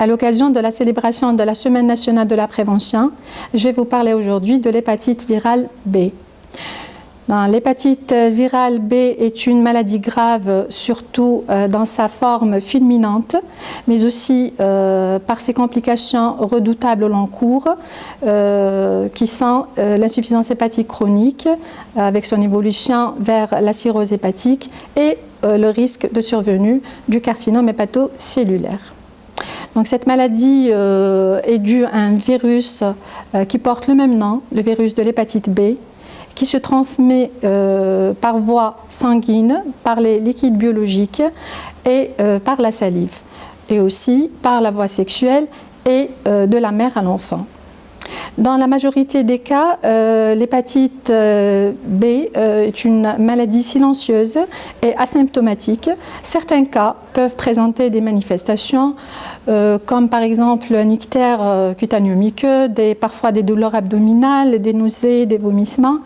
À l'occasion de la célébration de la Semaine nationale de la prévention, je vais vous parler aujourd'hui de l'hépatite virale B. L'hépatite virale B est une maladie grave, surtout dans sa forme fulminante, mais aussi par ses complications redoutables au long cours, qui sont l'insuffisance hépatique chronique, avec son évolution vers la cirrhose hépatique, et le risque de survenue du carcinome hépatocellulaire. Donc, cette maladie est due à un virus qui porte le même nom, le virus de l'hépatite B, qui se transmet par voie sanguine, par les liquides biologiques et par la salive, et aussi par la voie sexuelle et de la mère à l'enfant. Dans la majorité des cas, l'hépatite B est une maladie silencieuse et asymptomatique. Certains cas peuvent présenter des manifestations comme par exemple un ictère cutanéo-muqueux, parfois des douleurs abdominales, des nausées, des vomissements,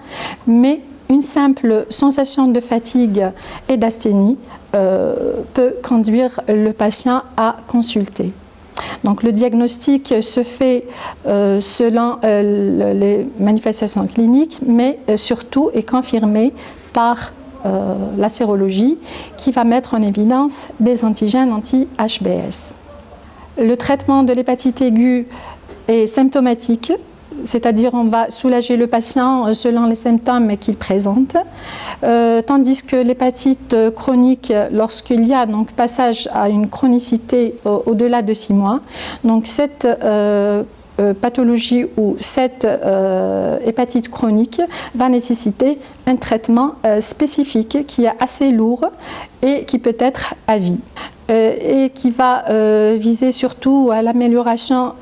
mais une simple sensation de fatigue et d'asthénie peut conduire le patient à consulter. Donc, le diagnostic se fait selon les manifestations cliniques, mais surtout est confirmé par la sérologie qui va mettre en évidence des antigènes anti-HBs. Le traitement de l'hépatite aiguë est symptomatique, c'est-à-dire on va soulager le patient selon les symptômes qu'il présente, tandis que l'hépatite chronique, lorsqu'il y a donc passage à une chronicité au-delà de 6 mois, donc cette pathologie ou cette hépatite chronique va nécessiter un traitement spécifique qui est assez lourd et qui peut être à vie. Et qui va viser surtout à l'amélioration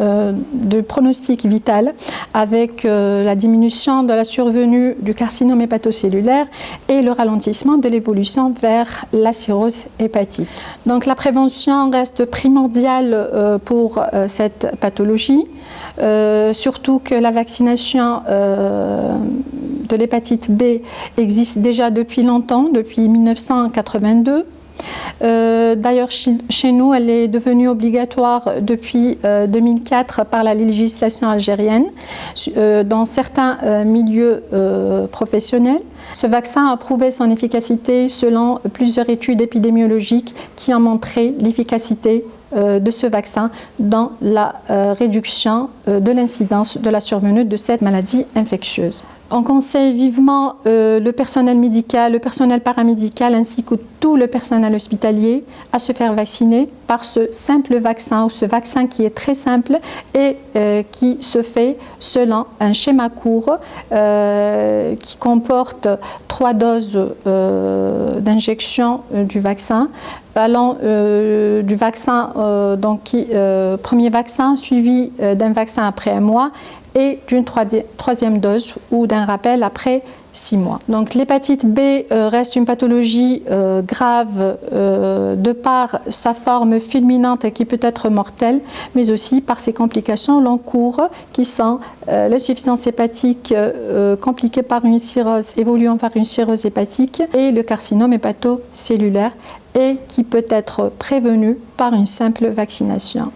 du pronostic vital avec la diminution de la survenue du carcinome hépatocellulaire et le ralentissement de l'évolution vers la cirrhose hépatique. Donc, la prévention reste primordiale pour cette pathologie, surtout que la vaccination de l'hépatite B existe déjà depuis longtemps, depuis 1982. D'ailleurs, chez nous, elle est devenue obligatoire depuis 2004 par la législation algérienne dans certains milieux professionnels. Ce vaccin a prouvé son efficacité selon plusieurs études épidémiologiques qui ont montré l'efficacité de ce vaccin dans la réduction de l'incidence de la survenue de cette maladie infectieuse. On conseille vivement le personnel médical, le personnel paramédical ainsi que tout le personnel hospitalier à se faire vacciner par ce simple vaccin ou ce vaccin qui est très simple et qui se fait selon un schéma court qui comporte 3 doses d'injection du vaccin, allant du vaccin, premier vaccin suivi d'un vaccin après 1 mois et d'une 3e dose ou d'un rappel après 6 mois. Donc, l'hépatite B reste une pathologie grave de par sa forme fulminante qui peut être mortelle, mais aussi par ses complications long cours qui sont l'insuffisance hépatique compliquée par une cirrhose évoluant vers une cirrhose hépatique et le carcinome hépatocellulaire et qui peut être prévenu par une simple vaccination.